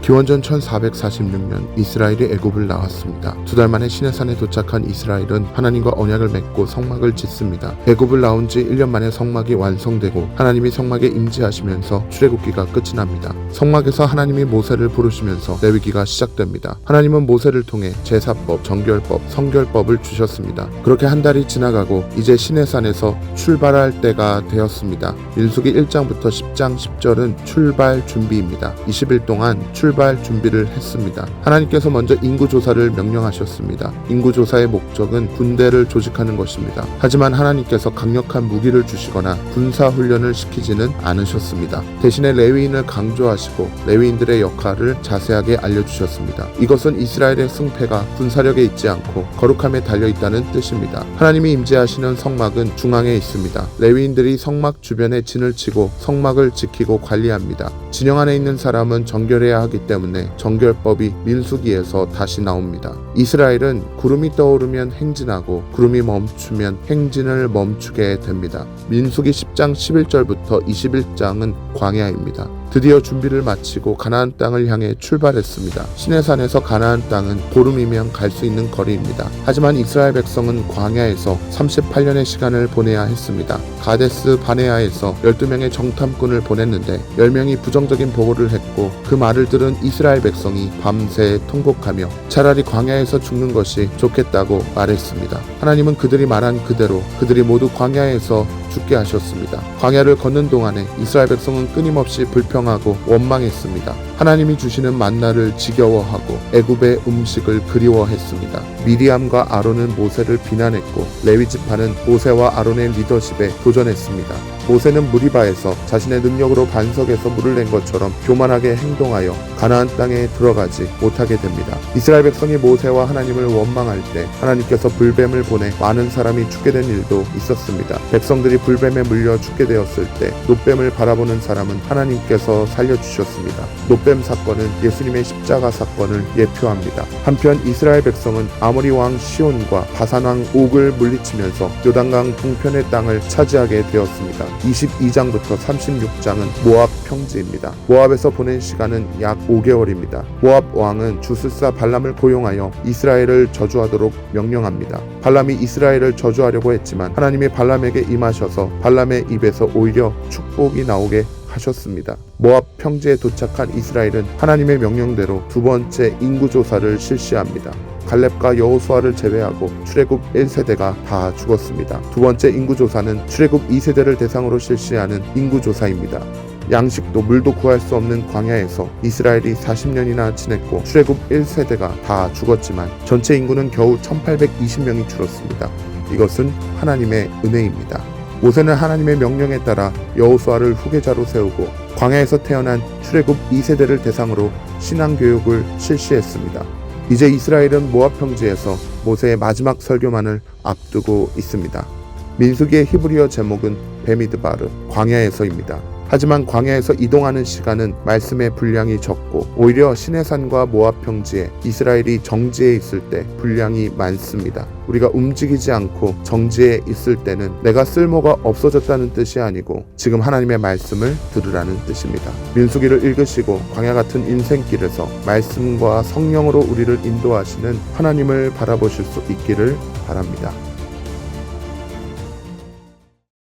기원전 1446년 이스라엘이 애굽을 나왔습니다. 2달 만에 시내산에 도착한 이스라엘은 하나님과 언약을 맺고 성막을 짓습니다. 애굽을 나온 지 1년 만에 성막이 완성되고 하나님이 성막에 임재하시면서 출애굽기가 끝이 납니다. 성막에서 하나님이 모세를 부르시면서 레위기가 시작됩니다. 하나님은 모세를 통해 제사법, 정결법, 성결법을 주셨습니다. 그렇게 한 달이 지나가고 이제 시내산에서 출발할 때가 되었습니다. 민수기 1장부터 10장 10절은 출발 준비입니다. 20일 동안 출발 준비를 했습니다. 하나님께서 먼저 인구조사를 명령하셨습니다. 인구조사의 목적은 군대를 조직하는 것입니다. 하지만 하나님께서 강력한 무기를 주시거나 군사훈련을 시키지는 않으셨습니다. 대신에 레위인을 강조하시고 레위인들의 역할을 자세하게 알려주셨습니다. 이것은 이스라엘의 승패가 군사력에 있지 않고 거룩함에 달려있다는 뜻입니다. 하나님이 임재하시는 성막은 중앙에 있습니다. 레위인들이 성막 주변에 진을 치고 성막을 지키고 관리합니다. 진영 안에 있는 사람은 정결해야 하기 때문에 정결법이 민수기에서 다시 나옵니다. 이스라엘은 구름이 떠오르면 행진하고 구름이 멈추면 행진을 멈추게 됩니다. 민수기 10장 11절부터 21장은 광야입니다. 드디어 준비를 마치고 가나안 땅을 향해 출발했습니다. 시내산에서 가나안 땅은 보름이면 갈 수 있는 거리입니다. 하지만 이스라엘 백성은 광야에서 38년의 시간을 보내야 했습니다. 가데스 바네아에서 12명의 정탐꾼을 보냈는데 10명이 부정적인 보고를 했고 그 말을 들은 이스라엘 백성이 밤새 통곡하며 차라리 광야에서 죽는 것이 좋겠다고 말했습니다. 하나님은 그들이 말한 그대로 그들이 모두 광야에서 죽게 하셨습니다. 광야를 걷는 동안에 이스라엘 백성은 끊임없이 불평하고 원망했습니다. 하나님이 주시는 만나를 지겨워하고 애굽의 음식을 그리워했습니다. 미리암과 아론은 모세를 비난했고 레위 지파는 모세와 아론의 리더십에 도전했습니다. 모세는 무리바에서 자신의 능력으로 반석에서 물을 낸 것처럼 교만하게 행동하여 가나안 땅에 들어가지 못하게 됩니다. 이스라엘 백성이 모세와 하나님을 원망할 때 하나님께서 불뱀을 보내 많은 사람이 죽게 된 일도 있었습니다. 백성들이 불뱀에 물려 죽게 되었을 때 노뱀을 바라보는 사람은 하나님께서 살려주셨습니다. 노뱀 사건은 예수님의 십자가 사건을 예표합니다. 한편 이스라엘 백성은 아모리 왕 시온과 바산 왕 옥을 물리치면서 요단강 동편의 땅을 차지하게 되었습니다. 22장부터 36장은 모압 평지입니다. 모압에서 보낸 시간은 약 5개월입니다. 모압 왕은 주술사 발람을 고용하여 이스라엘을 저주하도록 명령합니다. 발람이 이스라엘을 저주하려고 했지만 하나님이 발람에게 임하셔서 발람의 입에서 오히려 축복이 나오게 하셨습니다. 모압 평지에 도착한 이스라엘은 하나님의 명령대로 두 번째 인구조사를 실시합니다. 갈렙과 여호수아를 제외하고 출애굽 1세대가 다 죽었습니다. 두 번째 인구조사는 출애굽 2세대를 대상으로 실시하는 인구조사입니다. 양식도 물도 구할 수 없는 광야에서 이스라엘이 40년이나 지냈고 출애굽 1세대가 다 죽었지만 전체 인구는 겨우 1820명이 줄었습니다. 이것은 하나님의 은혜입니다. 모세는 하나님의 명령에 따라 여호수아를 후계자로 세우고 광야에서 태어난 출애굽 2세대를 대상으로 신앙교육을 실시했습니다. 이제 이스라엘은 모압 평지에서 모세의 마지막 설교만을 앞두고 있습니다. 민수기의 히브리어 제목은 베미드바르, 광야에서입니다. 하지만 광야에서 이동하는 시간은 말씀의 분량이 적고 오히려 시내산과 모압 평지에 이스라엘이 정지해 있을 때 분량이 많습니다. 우리가 움직이지 않고 정지해 있을 때는 내가 쓸모가 없어졌다는 뜻이 아니고 지금 하나님의 말씀을 들으라는 뜻입니다. 민수기를 읽으시고 광야 같은 인생길에서 말씀과 성령으로 우리를 인도하시는 하나님을 바라보실 수 있기를 바랍니다.